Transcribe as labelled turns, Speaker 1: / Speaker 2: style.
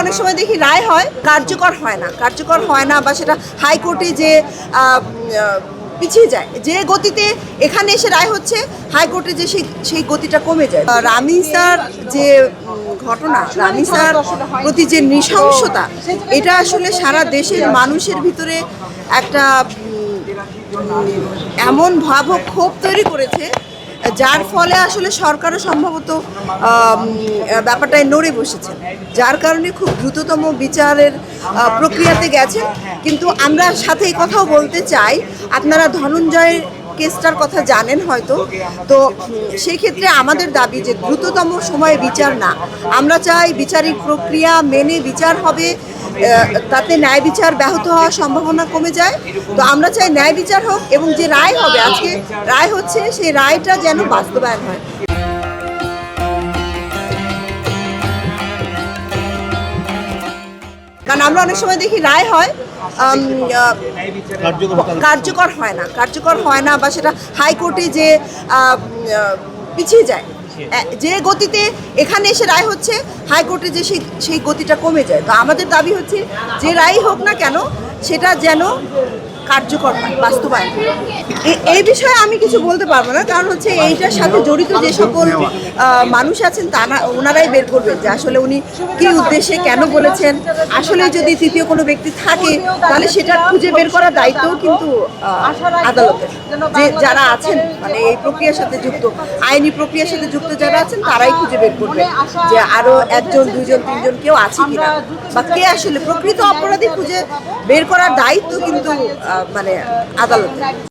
Speaker 1: অনেক সময় দেখি রায় হয়, কার্যকর হয় না বা সেটা হাইকোর্টে যে পিছিয়ে যায়, যে গতিতে এখানে এসে রায় হচ্ছে হাইকোর্টে যে সেই গতিটা কমে যায়। রামিসার যে ঘটনা, রামিসার প্রতি যে নৃশংসতা, এটা আসলে সারা দেশের মানুষের ভিতরে একটা এমন ভয়াবহ ক্ষোভ তৈরি করেছে, যার ফলে আসলে সরকারও সম্ভবত ব্যাপারটায় নড়ে বসেছে, যার কারণে খুব দ্রুততম বিচারের প্রক্রিয়াতে গেছে। কিন্তু আমরা সাথে এই কথাও বলতে চাই, আপনারা ধনঞ্জয় কেসটার কথা জানেন হয়তো, তো সেই ক্ষেত্রে আমাদের দাবি যে দ্রুততম সময়ে বিচার না, আমরা চাই বিচারিক প্রক্রিয়া মেনে বিচার হবে, তাতে ন্যায় বিচার ব্যাহত হওয়ার সম্ভাবনা কমে যায়। তো আমরা চাই ন্যায় বিচার হোক এবং যে রায় হবে, আজকে রায় হচ্ছে, সেই রায়টা যেন বাস্তবায়ন হয়। কারণ আমরা অনেক সময় দেখি রায় হয়, কার্যকর হয় না বা সেটা হাইকোর্টে যে পিছিয়ে যায়, যে গতিতে এখানে এসে রায় হচ্ছে হাইকোর্টে যে সেই গতিটা কমে যায়। তো আমাদের দাবি হচ্ছে যে রায় হোক না কেন, সেটা যেন কার্যকর হয়, বাস্তবায়ন। এই বিষয়ে আমি কিছু বলতে পারবো না, কারণ হচ্ছে এইটার সাথে জড়িত যে সকল মানুষ আছেন ওনারাই বের করবেন যে আসলে উনি কি উদ্দেশ্যে কেন বলেছেন। আসলে যদি তৃতীয় কোনো ব্যক্তি থাকে, তাহলে সেটা খুঁজে বের করার দায়িত্বও কিন্তু আদালতের। যে যারা আছেন মানে এই প্রক্রিয়ার সাথে যুক্ত, আইনি প্রক্রিয়ার সাথে যুক্ত যারা আছেন, তারাই খুঁজে বের করবে যে আরো একজন, দুইজন, তিনজন কেউ আছে কিনা, বা কে আসলে প্রকৃত অপরাধী খুঁজে বের করার দায়িত্ব কিন্তু মানে আদালতের।